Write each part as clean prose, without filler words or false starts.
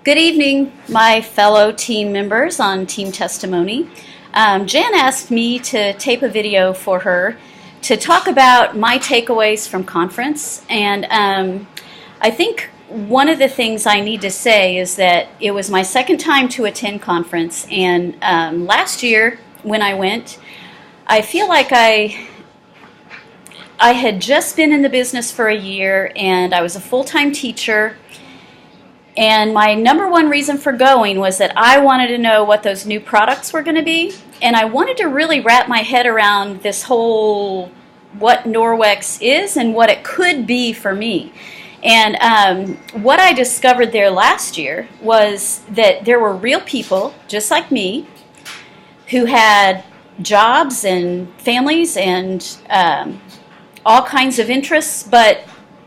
Good evening, my fellow team members on Team Testimony. Jan asked me to tape a video for her to talk about my takeaways from conference, and I think one of the things I need to say is that it was my second time to attend conference, and last year when I went, I feel like I had just been in the business for a year, and I was a full-time teacher. And my number one reason for going was that I wanted to know what those new products were going to be. And I wanted to really wrap my head around this whole what Norwex is and what it could be for me. And what I discovered there last year was that there were real people, just like me, who had jobs and families and all kinds of interests. But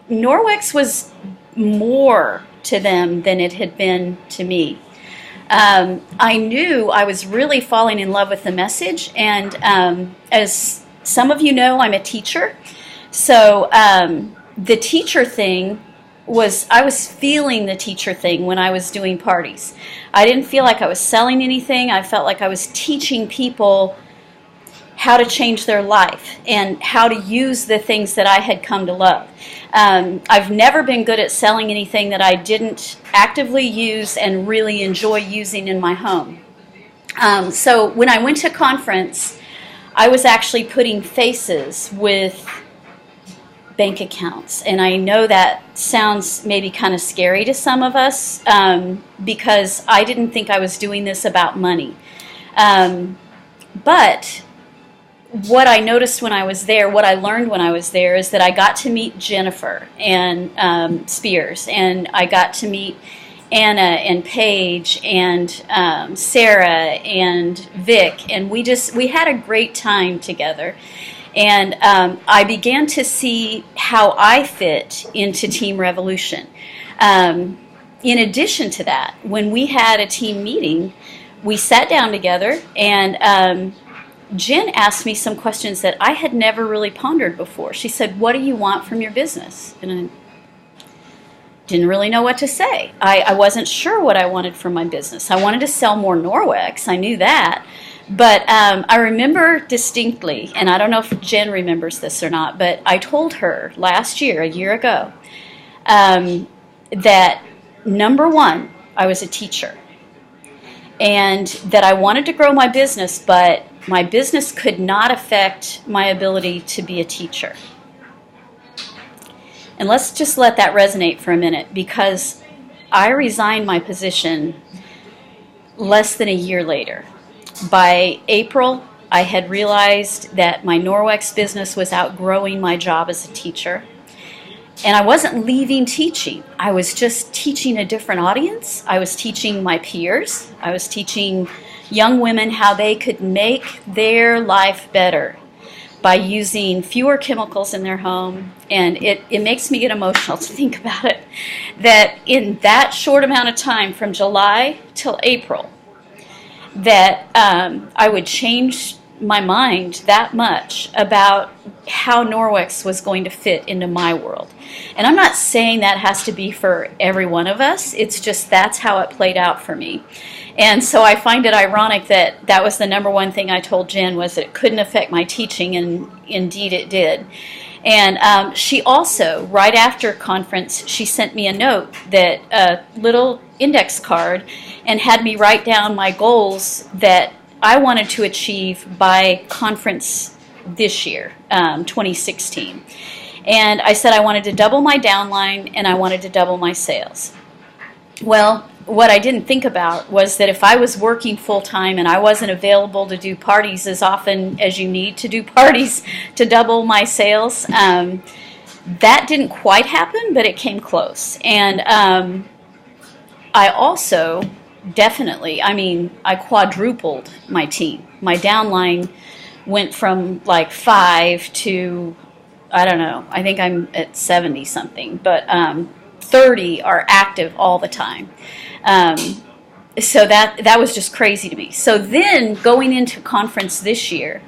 Norwex was more to them than it had been to me. I knew I was really falling in love with the message, and as some of you know, I'm a teacher, so the teacher thing I was feeling the teacher thing when I was doing parties. I didn't feel like I was selling anything. I felt like I was teaching people how to change their life and how to use the things that I had come to love. I've never been good at selling anything that I didn't actively use and really enjoy using in my home. So when I went to conference, I was actually putting faces with bank accounts. And I know that sounds maybe kind of scary to some of us because I didn't think I was doing this about money. But what I noticed when I was there, what I learned when I was there, is that I got to meet Jennifer and Spears, and I got to meet Anna and Paige and Sarah and Vic, and we had a great time together. And I began to see how I fit into Team Revolution. In addition to that, when we had a team meeting, we sat down together, and Jen asked me some questions that I had never really pondered before. She said, "What do you want from your business?" And I didn't really know what to say. I wasn't sure what I wanted from my business. I wanted to sell more Norwex. I knew that. But I remember distinctly, and I don't know if Jen remembers this or not, but I told her last year, a year ago, that number one, I was a teacher. And that I wanted to grow my business, but my business could not affect my ability to be a teacher. And let's just let that resonate for a minute, because I resigned my position less than a year later. By April, I had realized that my Norwex business was outgrowing my job as a teacher. And I wasn't leaving teaching. I was just teaching a different audience. I was teaching my peers. I was teaching young women how they could make their life better by using fewer chemicals in their home. And it makes me get emotional to think about it, that in that short amount of time, from July till April, that I would change my mind that much about how Norwex was going to fit into my world. And I'm not saying that has to be for every one of us. It's just that's how it played out for me. And so I find it ironic that that was the number one thing I told Jen, was that it couldn't affect my teaching, and indeed it did. And she also, right after conference, she sent me a note, that a little index card, and had me write down my goals that I wanted to achieve by conference this year, 2016. And I said I wanted to double my downline and I wanted to double my sales. Well, what I didn't think about was that if I was working full-time and I wasn't available to do parties as often as you need to do parties to double my sales, that didn't quite happen, but it came close. And I also definitely, I quadrupled my team. My downline went from like 5 to, I don't know, I think I'm at 70 something, but 30 are active all the time. So that was just crazy to me. So then going into conference this year,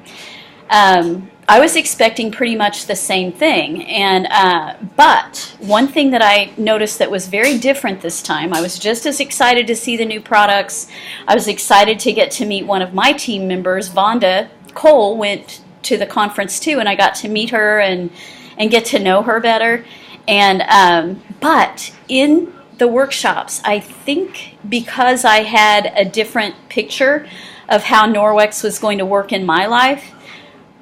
I was expecting pretty much the same thing, and but one thing that I noticed that was very different this time, I was just as excited to see the new products. I was excited to get to meet one of my team members. Vonda Cole went to the conference too, and I got to meet her and get to know her better. And but in the workshops, I think because I had a different picture of how Norwex was going to work in my life,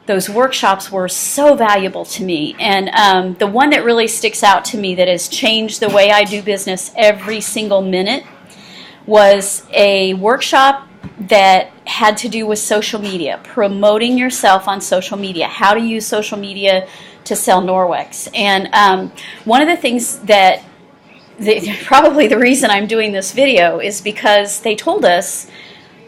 those workshops were so valuable to me. And the one that really sticks out to me that has changed the way I do business every single minute was a workshop that had to do with social media, promoting yourself on social media, how to use social media to sell Norwex. And one of the things that probably the reason I'm doing this video is because they told us,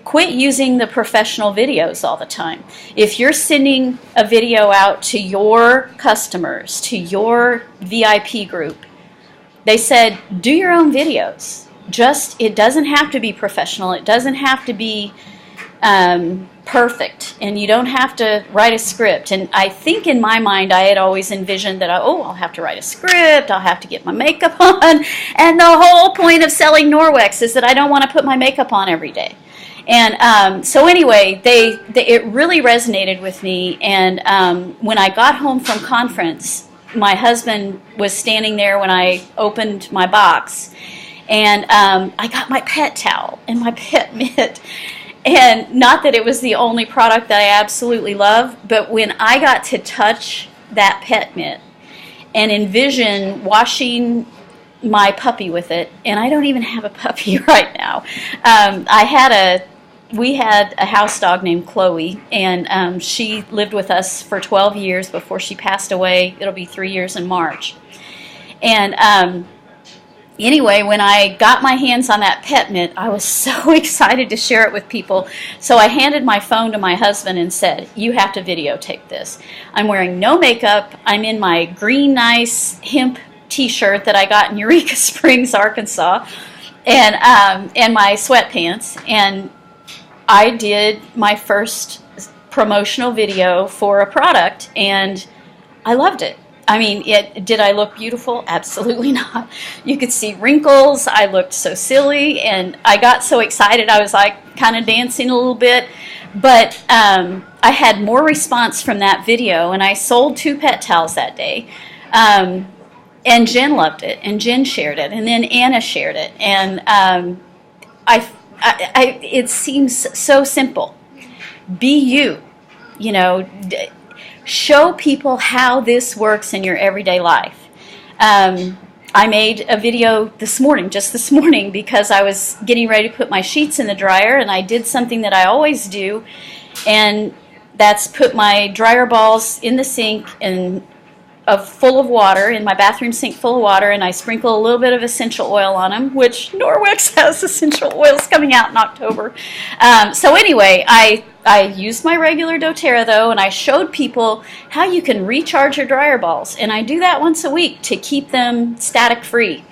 quit using the professional videos all the time. If you're sending a video out to your customers, to your VIP group, they said, do your own videos. It doesn't have to be professional. It doesn't have to be perfect. And you don't have to write a script. And I think in my mind, I had always envisioned that, I'll have to write a script. I'll have to get my makeup on. And the whole point of selling Norwex is that I don't want to put my makeup on every day. And so anyway, it really resonated with me. And when I got home from conference, my husband was standing there when I opened my box. And I got my pet towel and my pet mitt. And not that it was the only product that I absolutely love, but when I got to touch that pet mitt and envision washing my puppy with it, and I don't even have a puppy right now. We had a house dog named Chloe, and she lived with us for 12 years before she passed away. It'll be 3 years in March. And anyway, when I got my hands on that pet mitt, I was so excited to share it with people. So I handed my phone to my husband and said, you have to videotape this. I'm wearing no makeup. I'm in my green, nice hemp t-shirt that I got in Eureka Springs, Arkansas, and my sweatpants. And I did my first promotional video for a product, and I loved it. I mean, did I look beautiful? Absolutely not. You could see wrinkles. I looked so silly, and I got so excited. I was like kind of dancing a little bit. But I had more response from that video, and I sold 2 pet towels that day. And Jen loved it, and Jen shared it, and then Anna shared it. And it seems so simple. Be you. Show people how this works in your everyday life. I made a video just this morning, because I was getting ready to put my sheets in the dryer, and I did something that I always do, and that's put my dryer balls in the sink and full of water, in my bathroom sink full of water, and I sprinkle a little bit of essential oil on them, which Norwex has essential oils coming out in October. So anyway, I used my regular doTERRA though, and I showed people how you can recharge your dryer balls, and I do that once a week to keep them static free.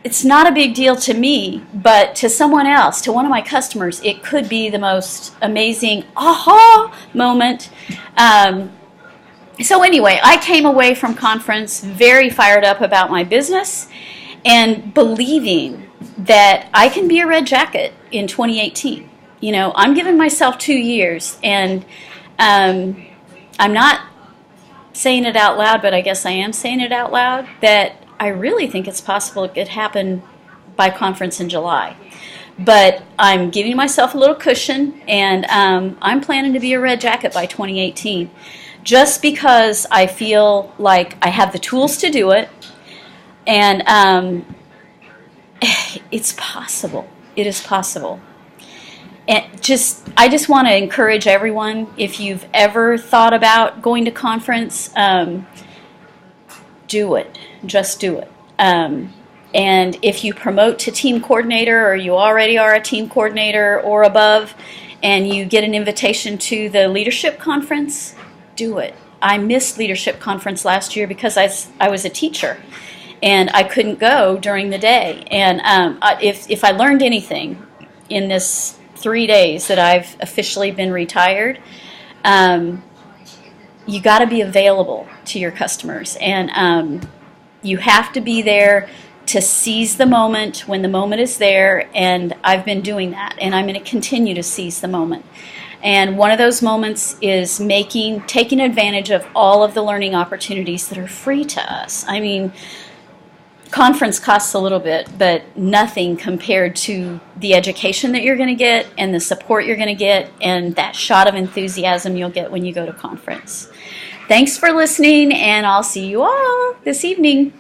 It's not a big deal to me, but to someone else, to one of my customers, it could be the most amazing aha moment. So anyway, I came away from conference very fired up about my business and believing that I can be a red jacket in 2018. I'm giving myself 2 years, and I'm not saying it out loud, but I guess I am saying it out loud, that I really think it's possible it could happen by conference in July. But I'm giving myself a little cushion, and I'm planning to be a red jacket by 2018. Just because I feel like I have the tools to do it, and it's possible. It is possible. And I just want to encourage everyone, if you've ever thought about going to conference, do it. Just do it. And if you promote to team coordinator, or you already are a team coordinator or above, and you get an invitation to the leadership conference, do it. I missed leadership conference last year because I was a teacher, and I couldn't go during the day. And if I learned anything in this 3 days that I've officially been retired, you got to be available to your customers, and you have to be there to seize the moment when the moment is there, and I've been doing that, and I'm going to continue to seize the moment. And one of those moments is taking advantage of all of the learning opportunities that are free to us. I mean, conference costs a little bit, but nothing compared to the education that you're going to get and the support you're going to get and that shot of enthusiasm you'll get when you go to conference. Thanks for listening, and I'll see you all this evening.